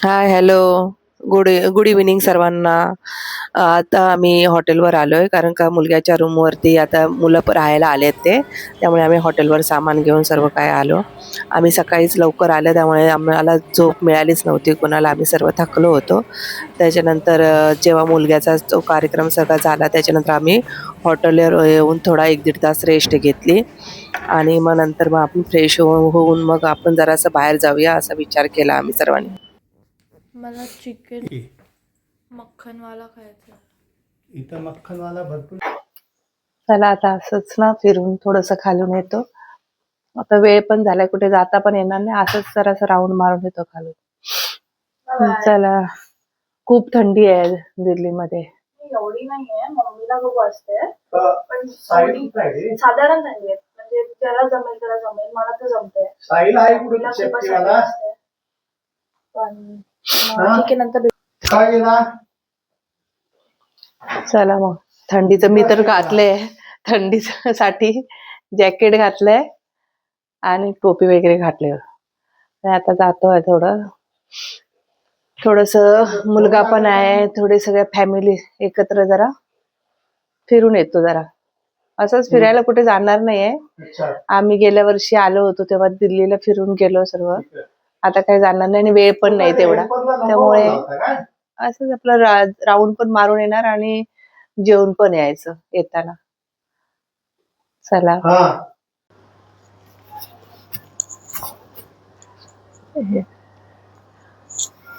हाय, hello. Good evening सर्वांना. आता आम्ही हॉटेलवर आलोय कारण का मुलग्याच्या रूमवरती आता मुलं राहायला आलेत ते. त्यामुळे आम्ही हॉटेलवर सामान घेऊन सर्व काय आलो. आम्ही सकाळीच लवकर आलो त्यामुळे आम्हाला झोप मिळालीच नव्हती कोणाला. आम्ही सर्व थकलो होतो. त्याच्यानंतर जेव्हा मुलग्याचा तो कार्यक्रम सगळा झाला त्याच्यानंतर आम्ही हॉटेलवर येऊन थोडा 1-1.5 तास रेस्ट घेतली आणि मग नंतर मग आपण फ्रेश होऊन मग आपण जरासं बाहेर जाऊया असा विचार केला आम्ही सर्वांनी. मला चिकन मक्खनवाला खायचा. इथं मक्खनवाला भरपूर. चला आता असंच ना फिरून थोडंसं खालून येतो. आता वेळ पण झालाय कुठे जाता पण येणार नाही. असंच जरासं राऊंड मारून येतो खालून. चला. खूप थंडी आहे दिल्लीमध्ये. एवढी नाहीये, मम्मीला खूप असते पण साहिल साधारण नाहीये. म्हणजे ज्याला जमेल त्याला जमेल, मला तर जमते. साहिल आहे कुठे मम्मीला खूपच शेपटीवाला? असते. पण ठीक आहे, नंतर काय गेला? चला मग. थंडीचं मी तर घातलंय थंडीसाठी जॅकेट घातलंय आणि टोपी वगैरे घातली. आता जातोय थोडस मुलगा पण आहे, थोडे सगळ्या फॅमिली एकत्र जरा फिरून येतो जरा. असंच फिरायला कुठे जाणार नाहीये. अच्छा. आम्ही गेल्या वर्षी आलो होतो तेव्हा दिल्लीला फिरून गेलो सर्व. आता काही जाणार नाही आणि वेळ पण नाही तेवढा. त्यामुळे असंच आपलं राऊंड पण मारून येणार आणि जेवण पण यायचं येताना. चला.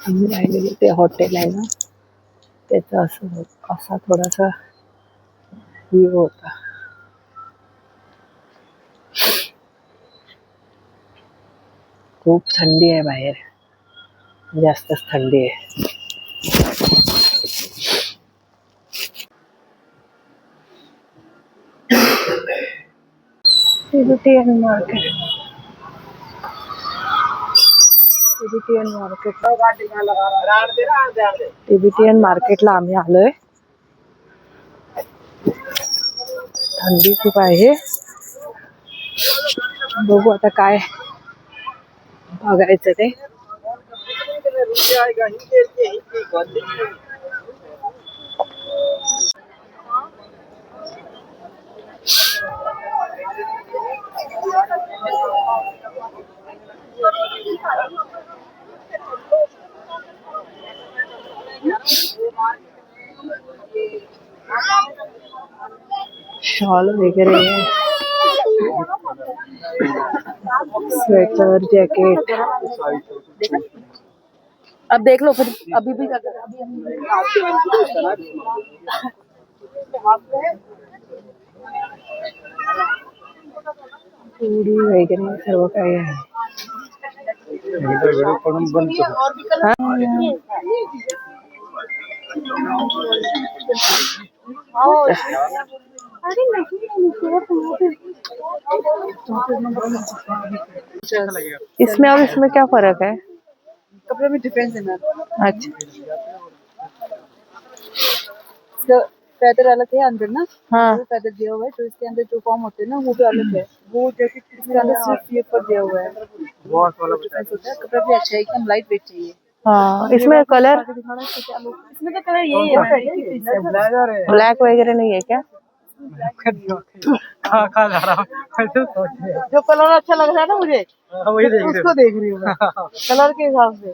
आम्ही राहिलेलो ते हॉटेल आहे ना, त्याचा असा थोडासा व्ह्यू होता. खूप थंडी आहे बाहेर, जास्तच थंडी आहे. Tibetan market. तिबेटियन मार्केटला आम्ही आलोय. थंडी खूप आहे. बघू आता काय बघायचं ते. शॉल वगैरे, स्वेटर, जैकेट. अब देख लो फिर अभी भी चूड़ी वगैरे सर्व काही आहे. व्हिडिओ करून बंद करू. इसमें और इसमें क्या फर्क है? कपड़े में डिफरेंस है मैम. अच्छा. फेदर अलग है अंदर ना. हाँ. वो फेदर दिया हुआ है, तो इसके अंदर जो फॉर्म होते हैं ना वो भी अलग है. वो जैकेट इसके अंदर सिर्फ ये पर दिया हुआ है. डिफरेंस होता है. कपड़ा भी अच्छा है, एकदम लाइट वेट चाहिए. हाँ. इसमें कलर इसमें तो कलर यही है. ब्लैक वगैरह नहीं है क्या? जो कलर अच्छा लग रहा है ना मुझे, उसको देख रही हूँ मैं. कलर के हिसाब से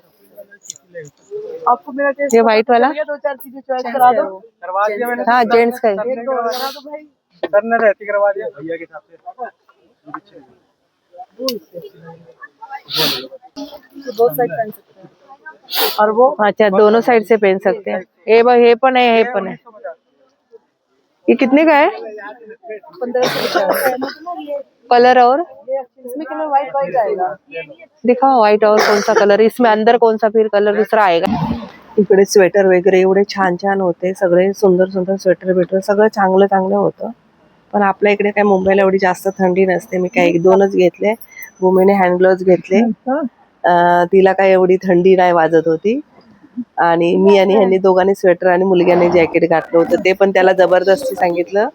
आपको मेरा टेस्ट ये व्हाइट वाला? 2-4 चीजें चॉइस करा दो. करवा दिया मैंने. हाँ, जेंट्स का ही. 1-2 करा दो भाई. सर ने रहती करवा दिया भैया के साथ से. दो साइड पहन सकते हैं. और वो अच्छा, दोनों साइड से पहन सकते हैं. हे पण है, हे पण है. ये कितने का है? 1500. कलर और इसमें कलर व्हाइट आएगा. दिखाओ व्हाइट और कौन सा कलर. इसमें अंदर कौन सा फिर कलर दूसरा आएगा. इकडे स्वेटर वगैरे एवढे छान छान होते. सगळे सुंदर सुंदर स्वेटर बिटर सगळं चांगलं चांगलं होतं. पण आपल्या इकडे काय मुंबईला एवढी जास्त थंडी नसते. मी काय 1-2च घेतले. भूमीने हँड ग्लोव्ज घेतले. तिला काय एवढी थंडी नाही वाजत होती. आणि मी आणि ह्यांनी दोघांनी स्वेटर आणि मुलग्याने जॅकेट घातलं होतं. ते पण त्याला जबरदस्ती सांगितलं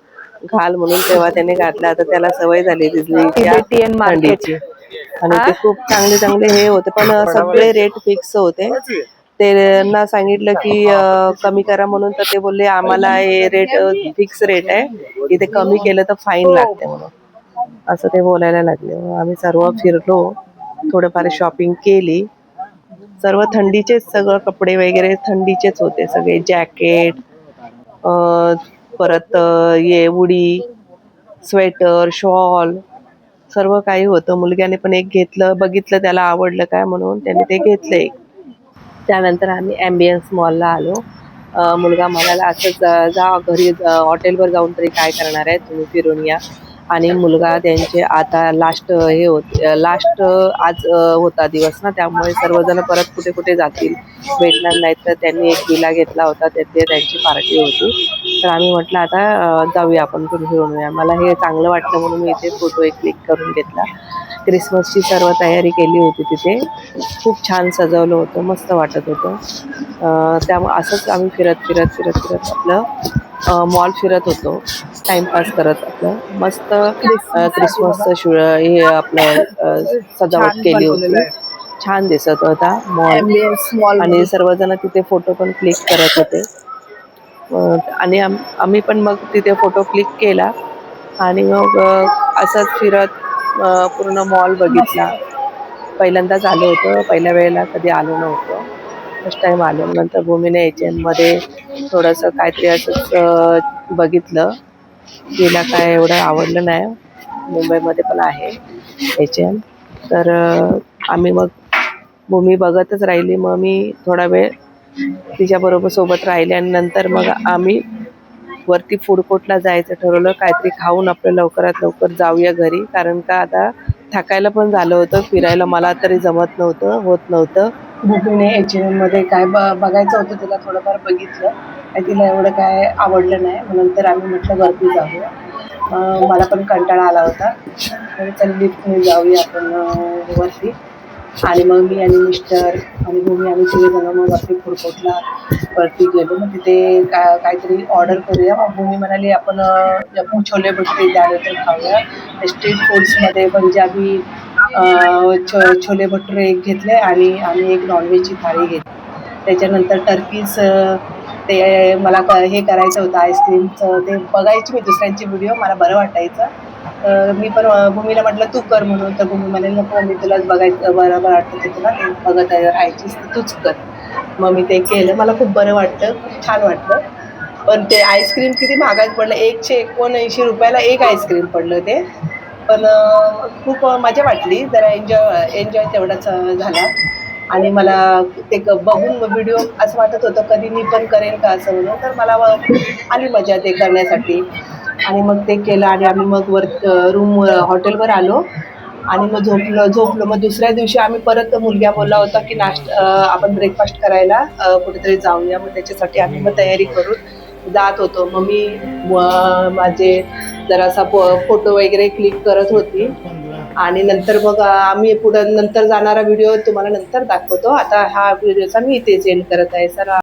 घाल म्हणून, तेव्हा त्याने घातलं. आता त्याला सवय झाली दिल्लीच्या थंडीची. आणि ते खूप चांगले चांगले हे होते पण सगळे रेट फिक्स होते. त्यांना सांगितलं की कमी करा म्हणून, तर ते बोलले आम्हाला हे रेट फिक्स रेट आहे, इथे कमी केलं तर फाईन लागते म्हणून असं ते बोलायला लागले. मग आम्ही सर्व फिरलो, थोडंफार शॉपिंग केली. सर्व थंडीचेच, सगळं कपडे वगैरे थंडीचेच होते सगळे, जॅकेट, परत ये उडी, स्वेटर, शॉल, सर्व काही होतं. मुलग्याने पण एक घेतलं, बघितलं त्याला आवडलं काय म्हणून त्याने ते घेतलं एक. त्यानंतर आम्ही ॲम्बियन्स मॉलला आलो. मुलगा म्हणाला असंच जा घरी, हॉटेलवर जाऊन तरी काय करणार आहे, तुम्ही फिरून या. आणि मुलगा त्यांचे आता लास्ट हे होते, लास्ट आज होता दिवस ना, त्यामुळे सर्वजण परत कुठे कुठे जातील, भेटणार नाहीत, तर त्यांनी एक विला घेतला होता, त्याचे त्यांची पार्टी होती. तर आम्ही म्हटलं आता जाऊया आपण पण फिरून येऊया. मला हे चांगलं वाटलं म्हणून मी इथे फोटो एक क्लिक करून घेतला. क्रिसमसची सर्व तयारी केली होती तिथे, खूप छान सजवलं होतं, मस्त वाटत होतं. त्यामुळे असंच आम्ही फिरत फिरत फिरत फिरत आपलं मॉल फिरत होतो, टाइमपास करत आपलं. मस्त क्रिसमसचं हे आपलं सजावट केली होती, छान दिसत होता मॉल. एम्बियन्स मॉल आणि सर्वजण तिथे फोटो पण क्लिक करत होते. आणि आम्ही पण मग तिथे फोटो क्लिक केला. आणि मग असंच फिरत पूर्ण मॉल बघितला. पहिल्यांदाच आलो होतो, पहिल्या वेळेला कधी आलो नव्हतो, फर्स्ट टाइम आलो. नंतर भूमीने मध्ये थोडंसं काहीतरी असंच बघितलं, तिला काय एवढं आवडलं नाही. मुंबईमध्ये पण आहे HM. तर आम्ही मग भूमी बघतच राहिली. मग मी थोडा वेळ तिच्याबरोबर सोबत राहिले आणि नंतर मग आम्ही वरती फूड कोर्टला जायचं ठरवलं. काहीतरी खाऊन आपलं लवकरात लवकर जाऊया घरी, कारण का आता थकायला पण झालं होतं, फिरायला मला तरी जमत नव्हतं, होत नव्हतं. भूमीने HM मध्ये काय बघायचं होतं तिला, थोडंफार बघितलं, आणि तिला एवढं काय आवडलं नाही. मग नंतर आम्ही म्हटलं वरती जाऊया. मला पण कंटाळा आला होता, तर चल लिफ्टने जाऊया आपण वरती. आणि मग मी आणि मिस्टर आणि भूमी आम्ही सगळेजण मग वरती फूड कोर्टला वरती गेलो. मग तिथे काहीतरी ऑर्डर करूया. मग भूमी म्हणाली आपण छोले भटुरे त्यानंतर खाऊया. स्ट्रीट फूड्समध्ये पंजाबी छोले भटुरे एक घेतले आणि आम्ही एक नॉनव्हेजची थाळी घेतली. त्याच्यानंतर टर्कीज, ते मला हे करायचं होतं आईस्क्रीमचं, ते बघायची मी दुसऱ्यांची व्हिडिओ, मला बरं वाटायचं. मी पण भूमीला म्हटलं तू कर म्हणून, तर भूमी म्हणाली नको, मी तुलाच बघायचं, बरं वाटतं ते तुला, ते बघत राहायचीस तर तूच कर. मग मी ते केलं, मला खूप बरं वाटतं, खूप छान वाटलं. पण ते आईस्क्रीम किती महागात पडलं, 179 रुपयाला एक आईस्क्रीम पडलं ते. पण खूप मजा वाटली, जरा एन्जॉय तेवढाच झाला. आणि मला ते बघून व्हिडिओ असं वाटत होतं कधी मी पण करेन का असं म्हणून, तर मला आली मजा ते करण्यासाठी. आणि मग ते केलं आणि आम्ही मग हॉटेलवर आलो आणि मग झोपलो. मग दुसऱ्या दिवशी आम्ही परत, मुलगा बोलला होता की आपण ब्रेकफास्ट करायला कुठेतरी जाऊया. मग त्याच्यासाठी आम्ही मग तयारी करून जात होतो. मग मी माझे जरासा फोटो वगैरे क्लिक करत होती. आणि नंतर मग आम्ही पुढं नंतर जाणारा व्हिडिओ तुम्हाला नंतर दाखवतो. आता हा व्हिडिओचा मी इथेच एंड करत आहे. सर